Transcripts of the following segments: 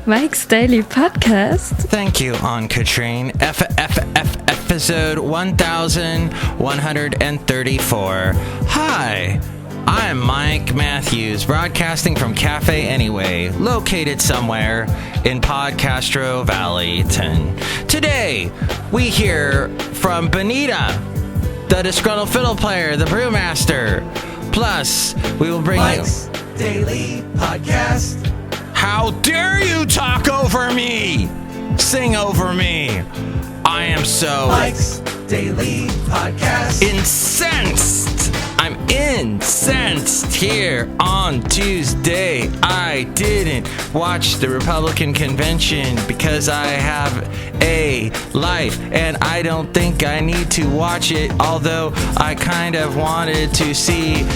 Mike's Daily Podcast. Thank you, Aunt Katrine. Episode 1134. Hi, I'm Mike Matthews, broadcasting from Cafe Anyway, located somewhere in Podcastro Valleyton. Today, we hear from Benita, the Disgruntled Fiddle Player, the Brewmaster. Plus, we will bring Mike's Daily Podcast. How dare you talk over me? Sing over me. I am so Mike's Daily Podcast. incensed. I'm incensed here on Tuesday. I didn't watch the Republican convention because I have a life and I don't think I need to watch it, although I kind of wanted to see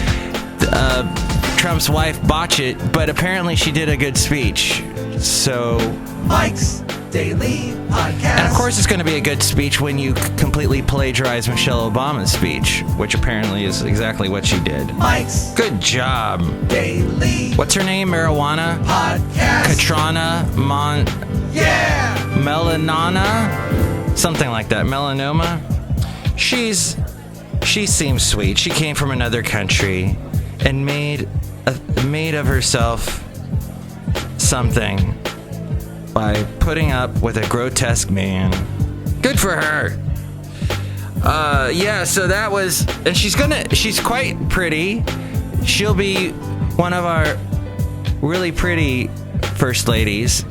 Trump's wife botch it, but apparently she did a good speech. So Mike's Daily Podcast. And of course it's going to be a good speech when you completely plagiarize Michelle Obama's speech, which apparently is exactly what she did. Mike's Good job. Daily What's her name? Marijuana? Podcast. Katrana Yeah. Melanana? Something like that. Melanoma? She seems sweet. She came from another country and made of herself something by putting up with a grotesque man. Good for her. Yeah, so that was, and she's quite pretty. She'll be one of our really pretty first ladies.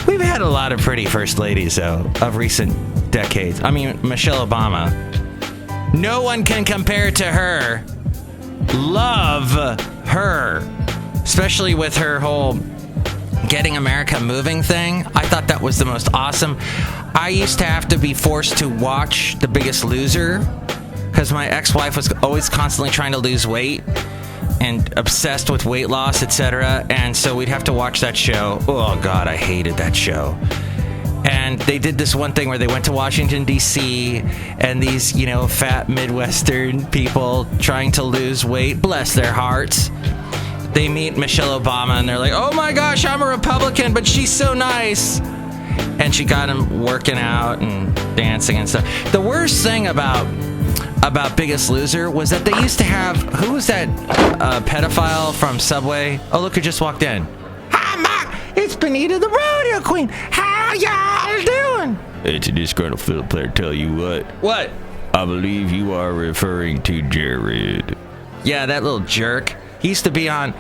We've had a lot of pretty first ladies, though, of recent decades. I mean, Michelle Obama. No one can compare to her. Love her, especially with her whole Getting America Moving thing. I thought that was the most awesome. I used to have to be forced to watch The Biggest Loser because my ex-wife was always constantly trying to lose weight and obsessed with weight loss, etc. And so we'd have to watch that show. Oh God, I hated that show. And they did this one thing where they went to Washington, D.C., and these, fat Midwestern people trying to lose weight, bless their hearts, they meet Michelle Obama, and they're like, oh my gosh, I'm a Republican, but she's so nice. And she got him working out and dancing and stuff. The worst thing about Biggest Loser was that they used to have, who was that pedophile from Subway? Oh, look who just walked in. Hi, Mike. It's Benita, the rodeo queen. How y'all doing? It's a Disgruntled Fiddle Player. Tell you what. What? I believe you are referring to Jared. Yeah, that little jerk. He used to be on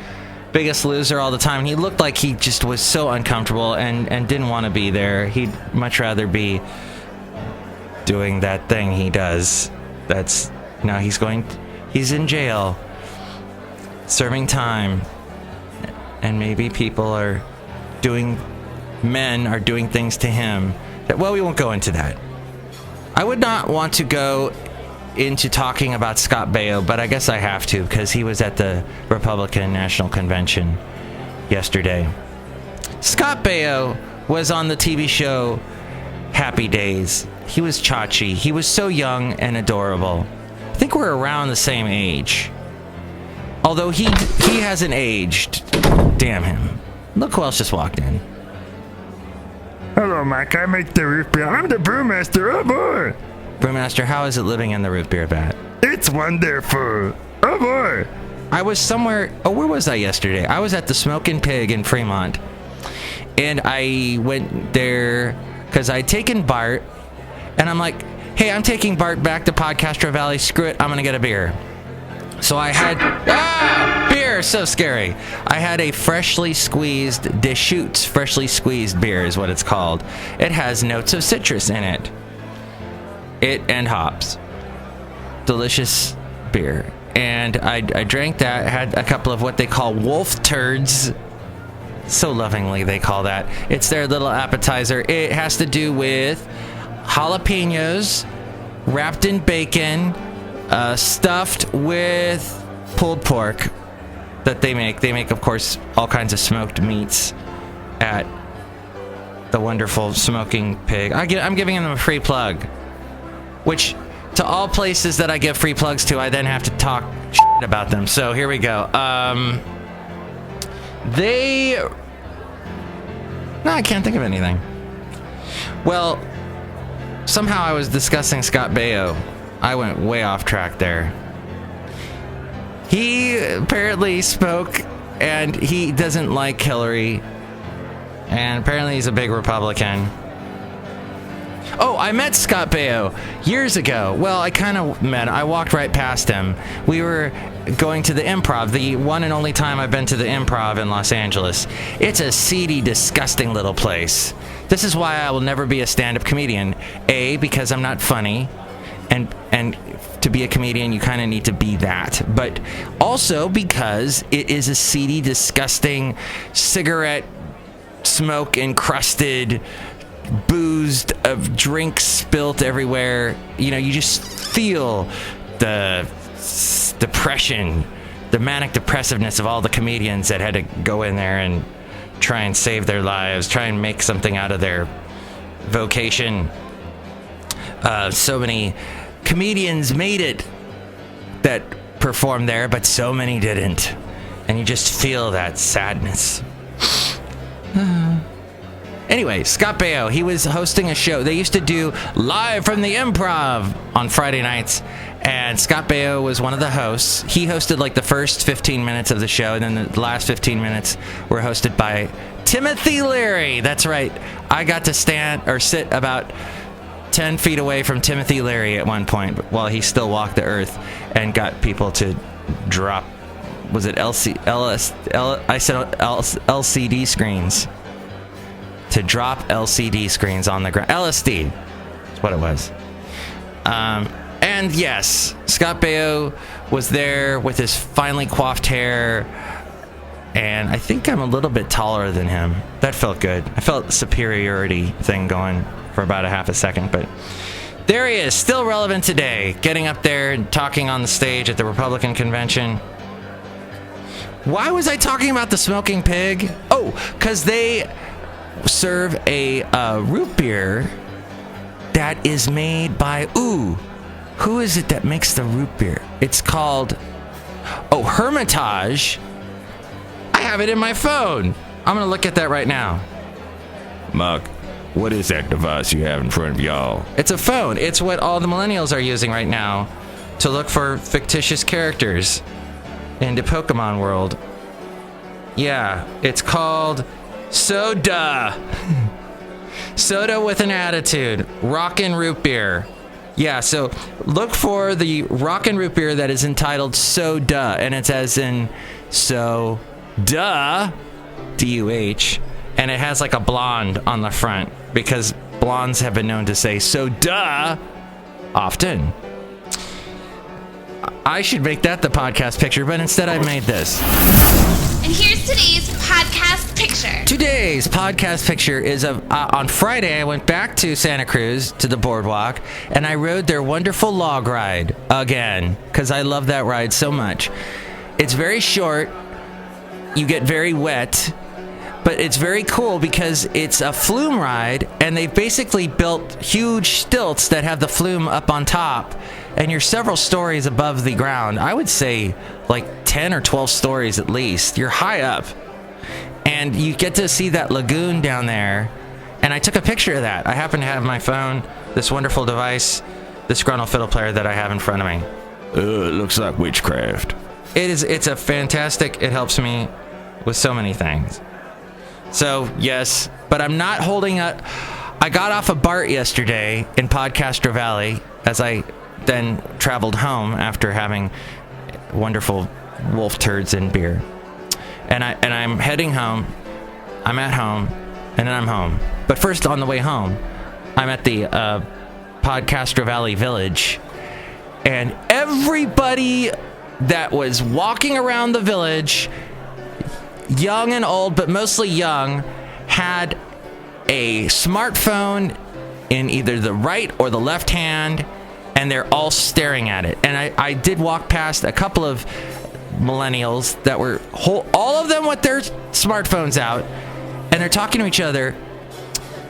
Biggest Loser all the time. He looked like he just was so uncomfortable and didn't want to be there. He'd much rather be doing that thing he does. Now he's in jail, serving time. And maybe men are doing things to him well, we won't go into that. I would not want to go into talking about Scott Baio, but I guess I have to because he was at the Republican National Convention yesterday. Scott Baio was on the TV show Happy Days. He was Chachi. He was so young and adorable. I think we're around the same age. Although he hasn't aged. Damn him. Look who else just walked in. Hello, Mike. I make the root beer. I'm the brewmaster. Oh, boy. Brewmaster, how is it living in the root beer vat? It's wonderful. Oh, boy. I was somewhere... Oh, where was I yesterday? I was at the Smokin' Pig in Fremont. And I went there because I'd taken Bart. And I'm like, hey, I'm taking Bart back to Podcastro Valley. Screw it. I'm going to get a beer. So I had... beer! So scary. I had a freshly squeezed Deschutes. Freshly squeezed beer is what it's called. It has notes of citrus in it. And hops. Delicious beer. And I drank that. Had a couple of what they call wolf turds. So lovingly they call that. It's their little appetizer. It has to do with jalapenos wrapped in bacon, stuffed with pulled pork that they make. They make, of course, all kinds of smoked meats at the wonderful Smoking Pig. I'm giving them a free plug. Which, to all places that I give free plugs to, I then have to talk shit about them. So here we go. They No, I can't think of anything. Well, somehow I was discussing Scott Baio. I went way off track there. He apparently spoke, and he doesn't like Hillary. And apparently he's a big Republican. Oh, I met Scott Baio years ago. Well, I kind of met him. I walked right past him. We were going to the Improv, the one and only time I've been to the Improv in Los Angeles. It's a seedy, disgusting little place. This is why I will never be a stand-up comedian. A, because I'm not funny. And to be a comedian, you kind of need to be that. But also because it is a seedy, disgusting, cigarette smoke encrusted, boozed of drinks spilt everywhere. You know, you just feel the depression, the manic depressiveness of all the comedians that had to go in there and try and save their lives, try and make something out of their vocation. So many comedians made it that performed there, but so many didn't. And you just feel that sadness. Anyway, Scott Baio, he was hosting a show. They used to do Live from the Improv on Friday nights, and Scott Baio was one of the hosts. He hosted like the first 15 minutes of the show, and then the last 15 minutes were hosted by Timothy Leary. That's right. I got to sit about 10 feet away from Timothy Leary at one point while he still walked the earth and got people to drop, was it LCD screens? To drop LCD screens on the ground. LSD. That's what it was. And yes, Scott Baio was there with his finely coiffed hair. And I think I'm a little bit taller than him. That felt good. I felt the superiority thing going for about a half a second. But there he is, still relevant today. Getting up there and talking on the stage at the Republican convention. Why was I talking about the smoking pig? Oh, because they serve a root beer that is made by, who is it that makes the root beer? It's called, Hermitage. I have it in my phone. I'm going to look at that right now. Mark, what is that device you have in front of y'all? It's a phone. It's what all the millennials are using right now to look for fictitious characters in the Pokemon world. Yeah, it's called Soda. Soda with an attitude. Rockin' root beer. Yeah, so look for the rockin' root beer that is entitled Soda, and it's as in so duh, D-U-H, and it has like a blonde on the front because blondes have been known to say so duh often. I should make that the podcast picture, but instead I made this. And here's today's podcast picture. Today's podcast picture is of on Friday. I went back to Santa Cruz to the boardwalk, and I rode their wonderful log ride again because I love that ride so much. It's very short. You get very wet, but it's very cool because it's a flume ride, and they've basically built huge stilts that have the flume up on top, and you're several stories above the ground. I would say like 10 or 12 stories at least. You're high up, and you get to see that lagoon down there, and I took a picture of that. I happen to have my phone, this wonderful device, this Disgruntled Fiddle Player that I have in front of me. It looks like witchcraft. It's a fantastic, it helps me with so many things. So, yes, but I'm not holding up. I got off of BART yesterday in Podcastro Valley as I then traveled home after having wonderful wolf turds and beer. And I'm heading home. I'm at home, and then I'm home. But first, on the way home, I'm at the Podcastro Valley Village, and everybody that was walking around the village, young and old, but mostly young, had a smartphone in either the right or the left hand, and they're all staring at it. And I did walk past a couple of millennials that were all of them with their smartphones out, and they're talking to each other,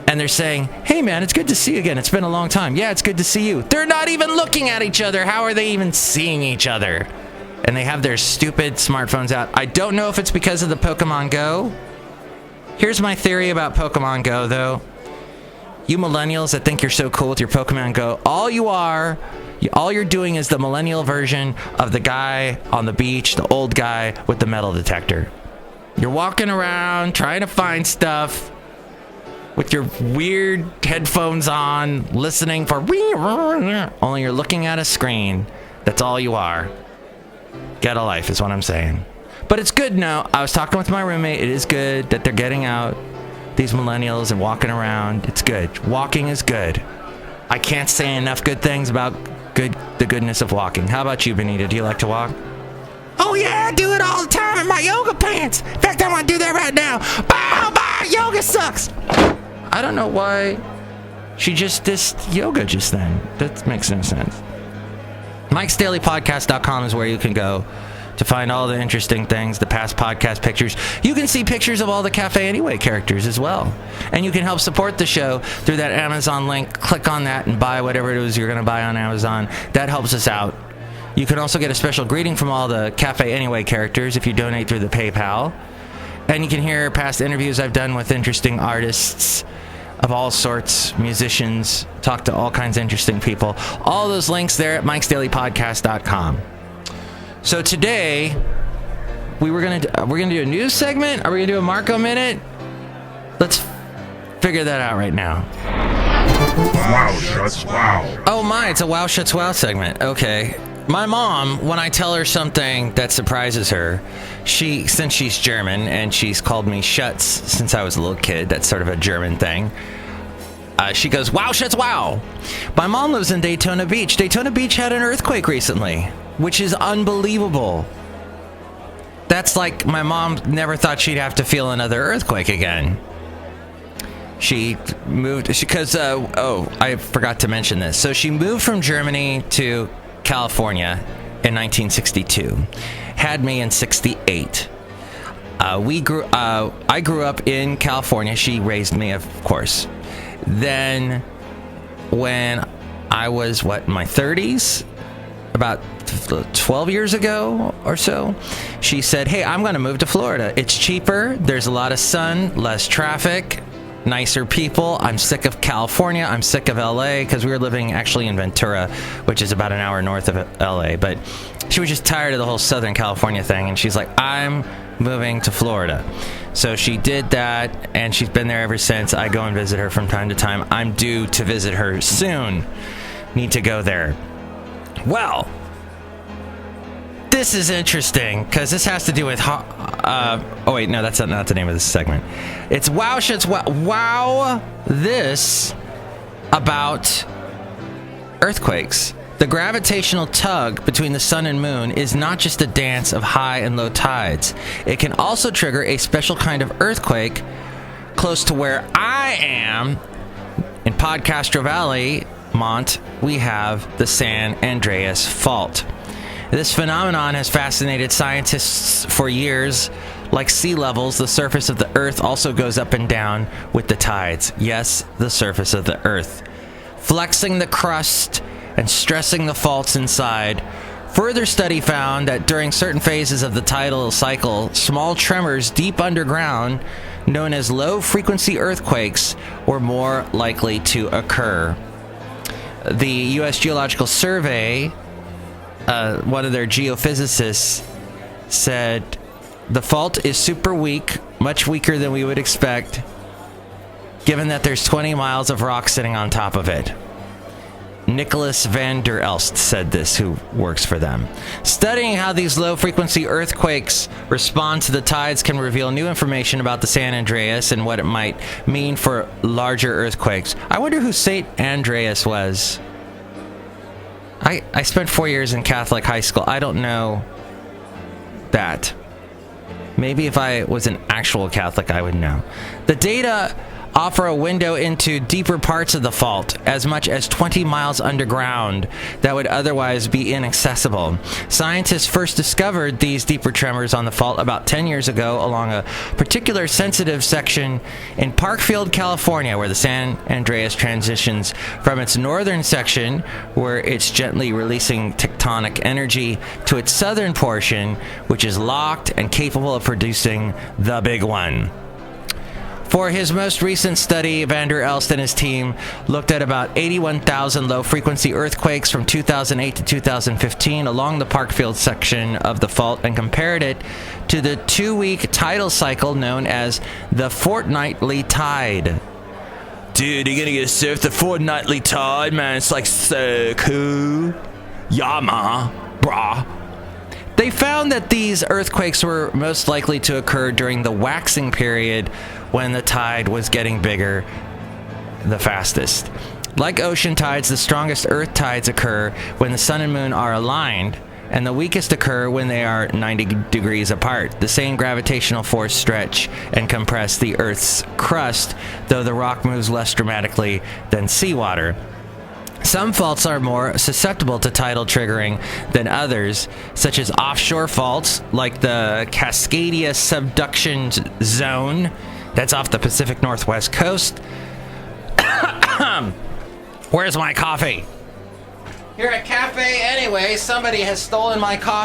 and they're saying, "Hey man, it's good to see you again. It's been a long time." "Yeah, it's good to see you." They're not even looking at each other. How are they even seeing each other? And they have their stupid smartphones out. I don't know if it's because of the Pokemon Go, Here's my theory about Pokemon Go, though. You millennials that think you're so cool with your Pokemon Go, all you're doing is the millennial version of the guy on the beach, the old guy with the metal detector. You're walking around trying to find stuff with your weird headphones on, listening for only you're looking at a screen. That's all you are. Get a life is what I'm saying. But it's good now. I was talking with my roommate. It is good that they're getting out, these millennials, and walking around. It's good. Walking is good. I can't say enough good things about the goodness of walking. How about you, Benita? Do you like to walk? Oh yeah, I do it all the time in my yoga pants. In fact, I want to do that right now. Bye, yoga sucks. I don't know why she just dissed yoga just then. That makes no sense. Mike'sDailyPodcast.com is where you can go to find all the interesting things, the past podcast pictures. You can see pictures of all the Cafe Anyway characters as well. And you can help support the show through that Amazon link. Click on that and buy whatever it is you're going to buy on Amazon. That helps us out. You can also get a special greeting from all the Cafe Anyway characters if you donate through the PayPal. And you can hear past interviews I've done with interesting artists of all sorts, musicians, talk to all kinds of interesting people. All those links there at Mike'sDailyPodcast.com. So today, we're gonna do a news segment. Are we gonna do a Marco Minute? Let's figure that out right now. Wow Schatz Wow. Oh my, it's a Wow Schatz Wow segment. Okay. My mom, when I tell her something that surprises her, since she's German and she's called me Schatz since I was a little kid, that's sort of a German thing. She goes, Wow Schatz Wow. My mom lives in Daytona Beach. Daytona Beach had an earthquake recently, which is unbelievable. That's like my mom never thought she'd have to feel another earthquake again. She moved because I forgot to mention this. So she moved from Germany to California in 1962. Had me in 68. I grew up in California. She raised me, of course. Then when I was in my 30s, about 12 years ago or so, she said, hey, I'm going to move to Florida. It's cheaper. There's a lot of sun, less traffic, nicer people. I'm sick of California. I'm sick of LA, because we were living actually in Ventura, which is about an hour north of LA. But she was just tired of the whole Southern California thing. And she's like, I'm moving to Florida. So she did that, and she's been there ever since. I go and visit her from time to time. I'm due to visit her soon. Need to go there. Well, this is interesting because this has to do with oh wait, no, that's not the name of this segment. It's Wow Schatz Wow. Wow this about earthquakes. The gravitational tug between the sun and moon is not just a dance of high and low tides. It can also trigger a special kind of earthquake close to where I am in Podcastro Valley, Mont. We have the San Andreas Fault. This phenomenon has fascinated scientists for years. Like sea levels, the surface of the Earth also goes up and down with the tides. Yes, the surface of the Earth. Flexing the crust and stressing the faults inside. Further study found that during certain phases of the tidal cycle, small tremors deep underground, known as low-frequency earthquakes, were more likely to occur. The U.S. Geological Survey, one of their geophysicists, said the fault is super weak, much weaker than we would expect, given that there's 20 miles of rock sitting on top of it. Nicholas van der Elst said this, who works for them. Studying how these low-frequency earthquakes respond to the tides can reveal new information about the San Andreas and what it might mean for larger earthquakes. I wonder who St. Andreas was. I spent 4 years in Catholic high school. I don't know that. Maybe if I was an actual Catholic, I would know. The data offer a window into deeper parts of the fault, as much as 20 miles underground, that would otherwise be inaccessible. Scientists first discovered these deeper tremors on the fault about 10 years ago along a particular sensitive section in Parkfield, California, where the San Andreas transitions from its northern section, where it's gently releasing tectonic energy, to its southern portion, which is locked and capable of producing the big one. For his most recent study, Vander Elst and his team looked at about 81,000 low-frequency earthquakes from 2008 to 2015 along the Parkfield section of the fault and compared it to the 2-week tidal cycle known as the fortnightly tide. Dude, you're gonna get surf the fortnightly tide, man. It's like so cool. Yeah, ma. Brah. They found that these earthquakes were most likely to occur during the waxing period when the tide was getting bigger the fastest. Like ocean tides, the strongest earth tides occur when the sun and moon are aligned, and the weakest occur when they are 90 degrees apart. The same gravitational force stretch and compress the Earth's crust, though the rock moves less dramatically than seawater. Some faults are more susceptible to tidal triggering than others, such as offshore faults like the Cascadia subduction zone that's off the Pacific Northwest coast. Where's my coffee? Here at Cafe Anyway, somebody has stolen my coffee.